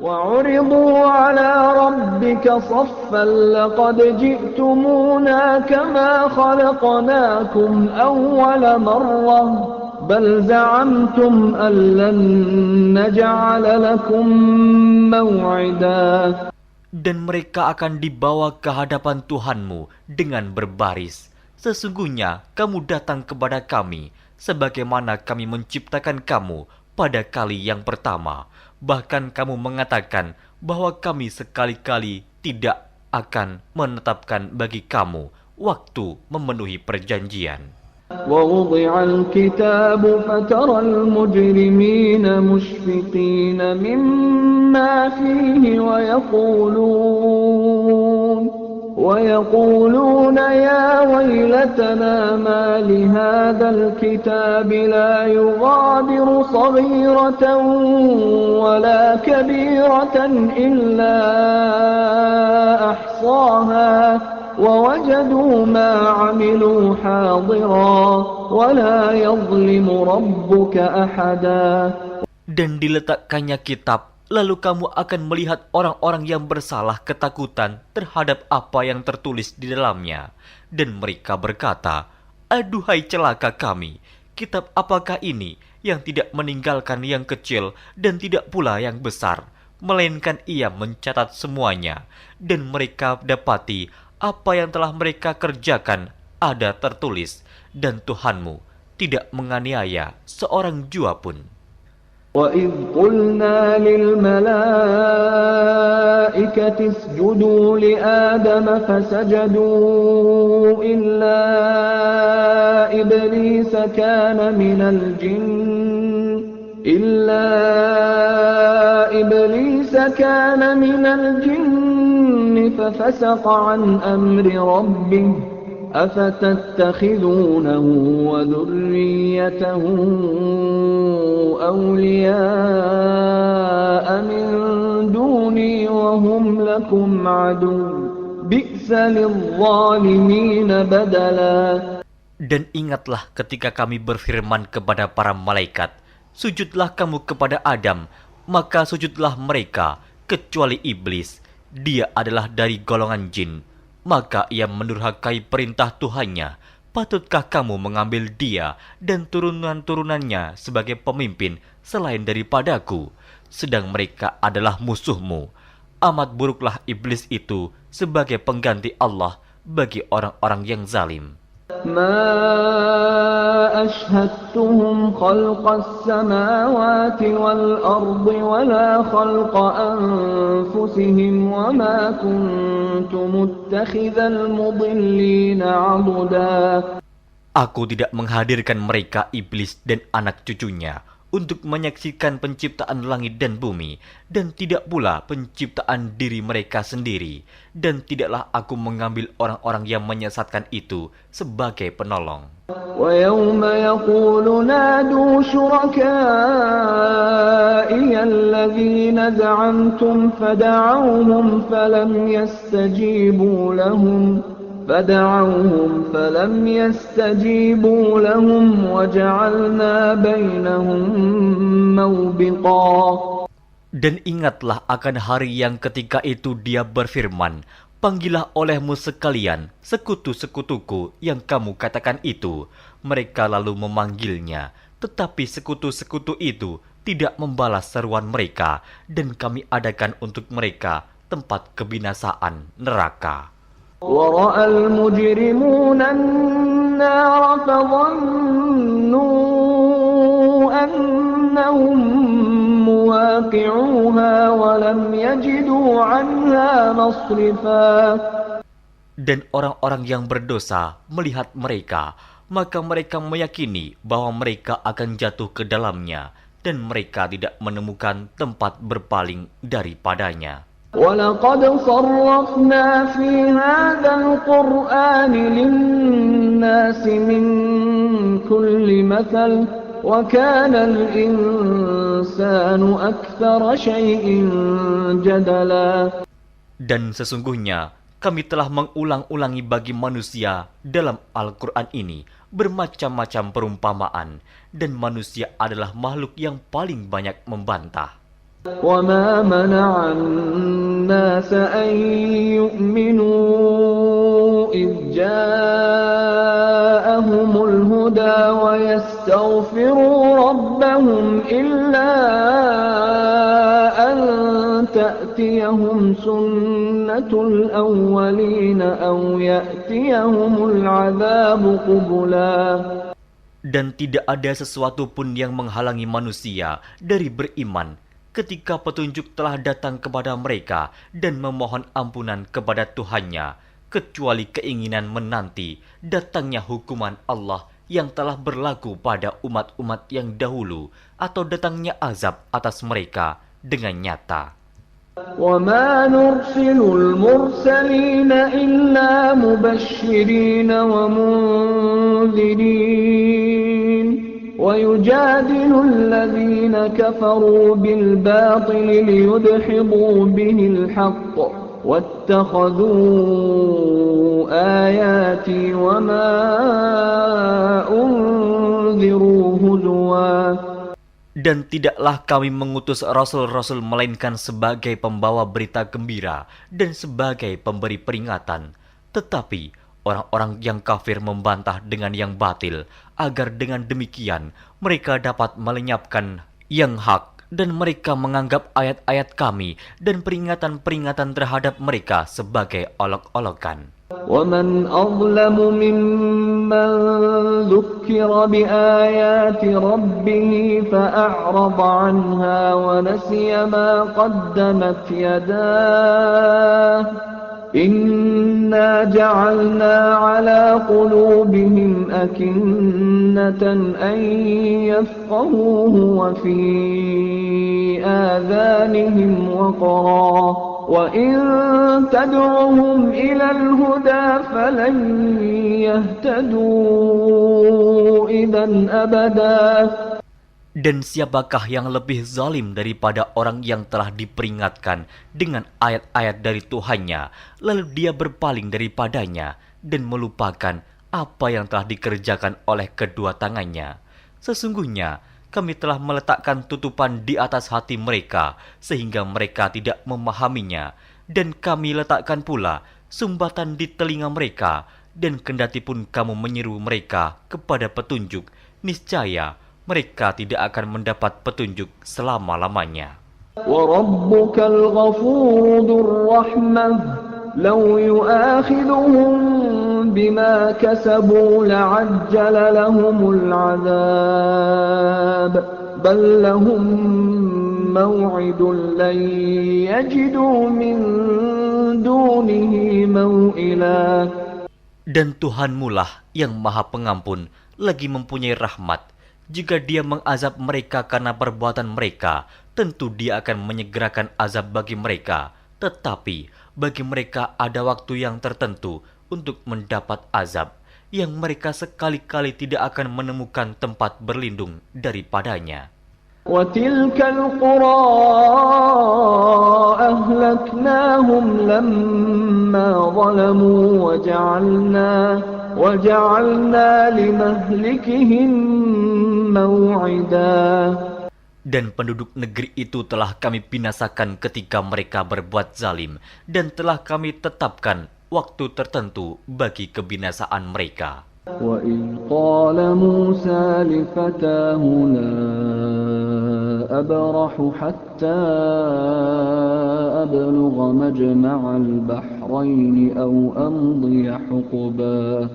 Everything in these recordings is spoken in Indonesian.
وعرضوا على ربك صفا لقد جئتمونا كما خلقناكم أول مرة بل زعمتم أن لن نجعل لكم موعدا. Dan mereka akan dibawa ke hadapan Tuhanmu dengan berbaris. Sesungguhnya kamu datang kepada kami, sebagaimana kami menciptakan kamu pada kali yang pertama. Bahkan kamu mengatakan bahwa kami sekali-kali tidak akan menetapkan bagi kamu waktu memenuhi perjanjian. ووضع الكتاب فترى المجرمين مشفقين مما فيه ويقولون يا ويلتنا ما لهذا الكتاب لا يغادر صغيرة ولا كبيرة إلا أحصاها ووجدوا ما عملوا حاضرا ولا يظلم ربك أحدا. Dan diletakkannya kitab, lalu kamu akan melihat orang-orang yang bersalah ketakutan terhadap apa yang tertulis di dalamnya. Dan mereka berkata, aduhai celaka kami, kitab apakah ini yang tidak meninggalkan yang kecil dan tidak pula yang besar, melainkan ia mencatat semuanya. Dan mereka dapati apa yang telah mereka kerjakan ada tertulis, dan Tuhanmu tidak menganiaya seorang jua pun. وَإِذْ قُلْنَا لِلْمَلَائِكَةِ اسْجُدُوا لِآدَمَ فَسَجَدُوا إِلَّا إِبْلِيسَ كَانَ مِنَ الْجِنِّ فَفَسَقَ عَنْ أَمْرِ رَبِّهِ أَفَتَتَّخِذُونَهُ وَذُرِّيَّتَهُ أَوْلِيَاءَ مِنْ دُونِي وَهُمْ لَكُمْ عَدُوٌّ بِئْسَ لِلظَّالِمِينَ بَدَلًا. Dan ingatlah ketika kami berfirman kepada para malaikat, sujudlah kamu kepada Adam, maka sujudlah mereka, kecuali iblis. Dia adalah dari golongan jin. Maka ia mendurhakai perintah Tuhannya. Patutkah kamu mengambil dia dan turunan-turunannya sebagai pemimpin selain daripadaku? Sedang mereka adalah musuhmu. Amat buruklah iblis itu sebagai pengganti Allah bagi orang-orang yang zalim. ما أشهدتهم خلق السماوات والأرض ولا خلق أنفسهم وما كنت متخذ المضلين عضدا. Aku tidak menghadirkan mereka iblis dan anak cucunya untuk menyaksikan penciptaan langit dan bumi, dan tidak pula penciptaan diri mereka sendiri, dan tidaklah aku mengambil orang-orang yang menyesatkan itu sebagai penolong. وَيَوْمَ يَقُولُ نَادُوا شُرَكَائِيَ الَّذِينَ زَعَمْتُمْ فَدَعَوْهُمْ فَلَمْ يَسْتَجِيبُوا لَهُمْ وَجَعَلْنَا بَيْنَهُمْ مَوْبِقًا. Dan ingatlah akan hari yang ketika itu dia berfirman, panggillah olehmu sekalian sekutu-sekutuku yang kamu katakan itu. Mereka lalu memanggilnya, tetapi sekutu-sekutu itu tidak membalas seruan mereka, dan kami adakan untuk mereka tempat kebinasaan neraka. وَرَأَى الْمُجْرِمُونَ النَّارَ فَظَنُّوا أَنَّهُمْ مُوَاقِعُوهَا وَلَمْ يَجِدُوا عَنْهَا مَصْرِفًا. Dan orang-orang yang berdosa melihat mereka, maka mereka meyakini bahwa mereka akan jatuh ke dalamnya, dan mereka tidak menemukan tempat berpaling daripadanya. وَلَقَدْ صَرَّفْنَا فِي هَذَا الْقُرْآنِ لِلنَّاسِ مِنْ كُلِّ مَثَلٍ وَكَانَ الْإِنْسَانُ أَكْثَرَ شَيْءٍ جَدَلًا. Dan sesungguhnya kami telah mengulang-ulangi bagi manusia dalam Al-Quran ini bermacam-macam perumpamaan, dan manusia adalah makhluk yang paling banyak membantah. وَمَا مَنَعَ النَّاسَ أَن يُؤْمِنُوا إِذْ جَاءَهُمُ الْهُدَى وَيَسْتَغْفِرُوا رَبَّهُمْ إِلَّا أَن تَأْتِيَهُمْ سُنَّةُ الْأَوَّلِينَ أَوْ يَأْتِيَهُمُ الْعَذَابُ قُبُلًا. Dan tidak ada sesuatu pun yang menghalangi manusia dari beriman ketika petunjuk telah datang kepada mereka dan memohon ampunan kepada Tuhannya, kecuali keinginan menanti datangnya hukuman Allah yang telah berlaku pada umat-umat yang dahulu, atau datangnya azab atas mereka dengan nyata. وَمَا نُرْسِلُ الْمُرْسَلِينَ إِلَّا مُبَشِّرِينَ وَمُنذِرِينَ وَيُجَادِلُ الَّذِينَ كَفَرُوا بِالْبَاطِلِ لِيُدْحِضُوا بِهِ الْحَقَّ وَاتَّخَذُوا آيَاتِي وَمَا أُنذِرُوا هُزُوًا. Dan tidaklah kami mengutus rasul-rasul melainkan sebagai pembawa berita gembira dan sebagai pemberi peringatan. Tetapi orang-orang yang kafir membantah dengan yang batil, agar dengan demikian mereka dapat melenyapkan yang hak, dan mereka menganggap ayat-ayat kami dan peringatan-peringatan terhadap mereka sebagai olok-olokan. وَمَنْ أَظْلَمُ مِمَّنْ ذُكِّرَ بِآيَاتِ رَبِّهِ فَأَعْرَضَ عَنْهَا وَنَسِيَ مَا قَدَّمَتْ يَدَاهُ إِنَّا جَعَلْنَا عَلَى قُلُوبِهِمْ أَكِنَّةً أَنْ يَفْقَهُوهُ وَفِي آذَانِهِمْ وَقْرًا وَإِن تَدْعُهُمْ إِلَى الْهُدَى فَلَنْ يَهْتَدُوا إِذًا أَبَدًا. Dan siapakah yang lebih zalim daripada orang yang telah diperingatkan dengan ayat-ayat dari Tuhannya, lalu dia berpaling daripadanya dan melupakan apa yang telah dikerjakan oleh kedua tangannya. Sesungguhnya kami telah meletakkan tutupan di atas hati mereka sehingga mereka tidak memahaminya, dan kami letakkan pula sumbatan di telinga mereka, dan kendati pun kamu menyeru mereka kepada petunjuk, niscaya mereka tidak akan mendapat petunjuk selama-lamanya. وَرَبُّكَ الْغَفُورُ ذُو الرَّحْمَةِ لَوْ يُؤَاخِذُهُم بِمَا كَسَبُوا لَعَجَّلَ لَهُمُ الْعَذَابَ بَل لَّهُم مَّوْعِدٌ لَّن يَجِدُوا مِن دُونِهِ مَوْئِلًا. Dan Tuhanmulah yang Maha Pengampun, lagi mempunyai rahmat. Jika Dia mengazab mereka karena perbuatan mereka, tentu Dia akan menyegerakan azab bagi mereka. Tetapi bagi mereka ada waktu yang tertentu untuk mendapat azab, yang mereka sekali-kali tidak akan menemukan tempat berlindung daripadanya. وَتِلْكَ الْقُرَىٰ أَهْلَكْنَاهُمْ لَمَّا ظَلَمُوا وَجَعَلْنَا لِمَهْلِكِهِم مَّوْعِدًا. Dan penduduk negeri itu telah kami binasakan ketika mereka berbuat zalim, dan telah kami tetapkan waktu tertentu bagi kebinasaan mereka. وَإِذْ قَالَ مُوسَى لِفَتَاهُ لَا أَبْرَحُ حَتَّى أَبْلُغَ مَجْمَعَ الْبَحْرَيْنِ أَوْ أَمْضِيَ حُقُبًا.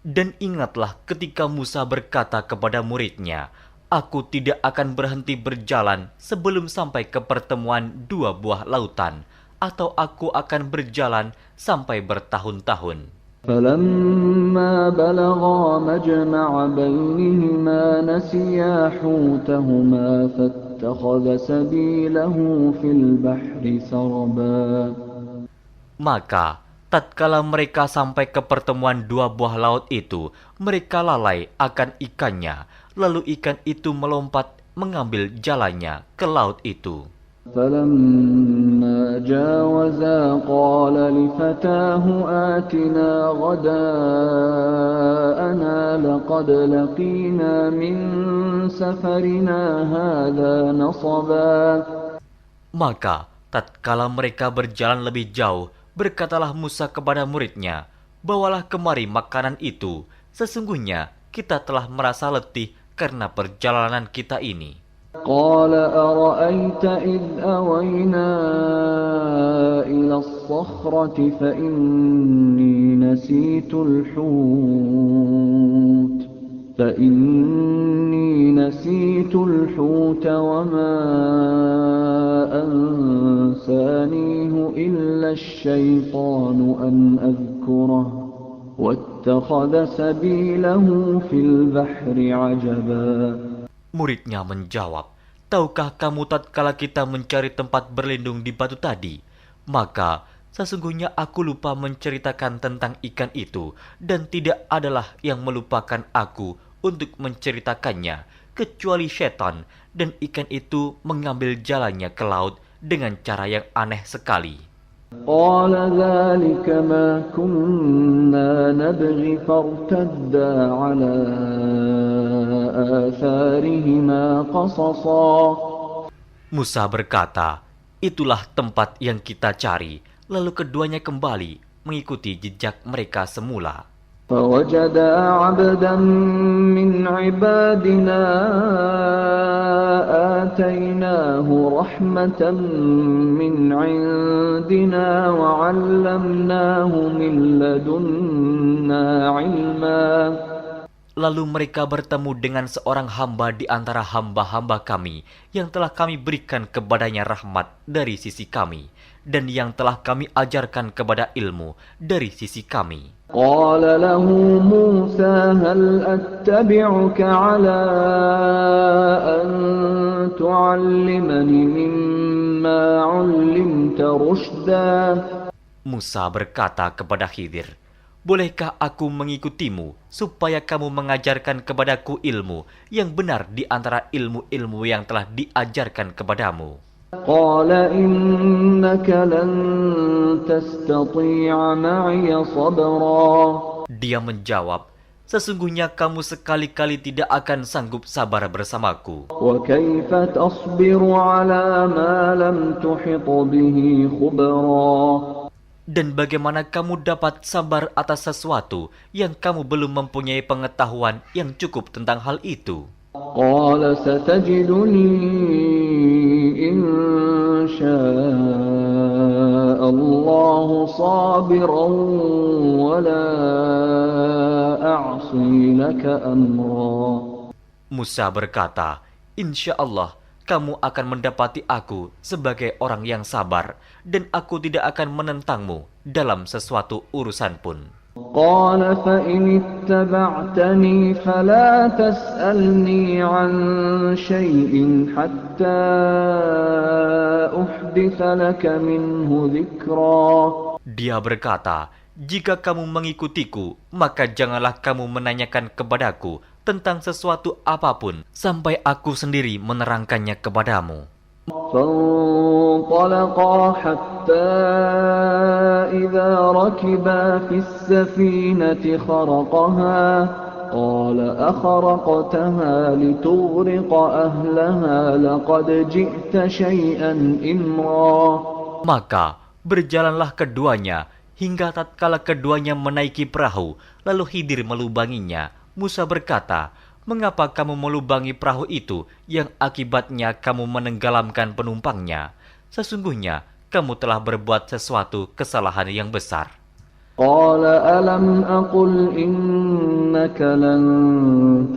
Dan ingatlah ketika Musa berkata kepada muridnya, "Aku tidak akan berhenti berjalan sebelum sampai ke pertemuan dua buah lautan, atau aku akan berjalan sampai bertahun-tahun." فَلَمَّا بَلَغَا مَجْمَعَ بَيْنِهِمَا نَسِيَا حُوتَهُمَا فَاتَّخَذَ سَبِيلَهُ فِي الْبَحْرِ سَرَبًا. Maka tatkala mereka sampai ke pertemuan dua buah laut itu, mereka lalai akan ikannya, lalu ikan itu melompat mengambil jalannya ke laut itu. فَلَمَّا جَاوَزَا قَالَ لِفَتَاهُ آتِنَا غَدَاءَنَا لَقَدْ لَقِينَا مِن سَفَرِنَا هَٰذَا نَصَبًا. Maka tatkala mereka berjalan lebih jauh, berkatalah Musa kepada muridnya, "Bawalah kemari makanan itu. Sesungguhnya kita telah merasa letih karena perjalanan kita ini." قال أرأيت إذ أوينا إلى الصخرة فإني نسيت الحوت وما أنسانيه إلا الشيطان أن أذكره واتخذ سبيله في البحر عجبا. Muridnya menjawab, "Tahukah kamu tatkala kita mencari tempat berlindung di batu tadi? Maka sesungguhnya aku lupa menceritakan tentang ikan itu, dan tidak adalah yang melupakan aku untuk menceritakannya, kecuali setan, dan ikan itu mengambil jalannya ke laut dengan cara yang aneh sekali." قال ذلك ما كنا نبغي فارتدا على آثارهما قصصا. Musa berkata, "Itulah tempat yang kita cari." Lalu keduanya kembali mengikuti jejak mereka semula. فوجدا عبدا من عبادنا آتيناه رحمة من عندنا وعلمناه من لدنا علما. Lalu mereka bertemu dengan seorang hamba di antara hamba-hamba kami yang telah kami berikan kepadanya rahmat dari sisi kami, dan yang telah kami ajarkan kepada ilmu dari sisi kami. قال له موسى هل أتبعك على أن تعلمني مما علمت رشدا. Musa berkata kepada Khidir, "Bolehkah aku mengikutimu supaya kamu mengajarkan kepadaku ilmu yang benar di antara ilmu-ilmu yang telah diajarkan kepadamu?" قال إنك لن تستطيع معي صبرا. Dia menjawab, "Sesungguhnya kamu sekali-kali tidak akan sanggup sabar bersamaku. وكيف تصبر على ما لم تحط به خبرا. Dan bagaimana kamu dapat sabar atas sesuatu yang kamu belum mempunyai pengetahuan yang cukup tentang hal itu?" قال ستجدني إن شاء الله صابرا ولا أعصي لك أمرا. Musa berkata, "Insya Allah kamu akan mendapati aku sebagai orang yang sabar, dan aku tidak akan menentangmu dalam sesuatu urusan pun." قال فإن اتبعتني فلا تسألني عن شيء حتى أحدث لك منه ذكرا. Dia berkata, "Jika kamu mengikutiku, maka janganlah kamu menanyakan kepadaku tentang sesuatu apapun sampai aku sendiri menerangkannya kepadamu." فانطلقا حتى إذا ركبا في السفينة خرقها قال أخرقتها لتغرق أهلها لقد جئت شيئا إمرا. Maka berjalanlah keduanya hingga tatkala keduanya menaiki perahu, lalu Khidir melubanginya. Musa berkata, "Mengapa kamu melubangi perahu itu yang akibatnya kamu menenggelamkan penumpangnya? Sesungguhnya kamu telah berbuat sesuatu kesalahan yang besar." قال ألم أقل إنك لن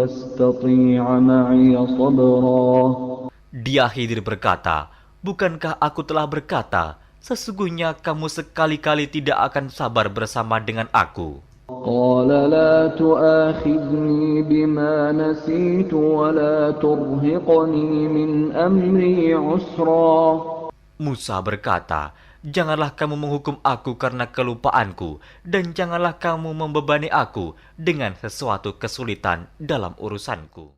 تستطيع معي صبرا. Dia Khidir berkata, "Bukankah aku telah berkata, sesungguhnya kamu sekali-kali tidak akan sabar bersama dengan aku?" قال لا تؤاخذني بما نسيت ولا ترهقني من أمري عسرا. Musa berkata, "Janganlah kamu menghukum aku karena kelupaanku, dan janganlah kamu membebani aku dengan sesuatu kesulitan dalam urusanku."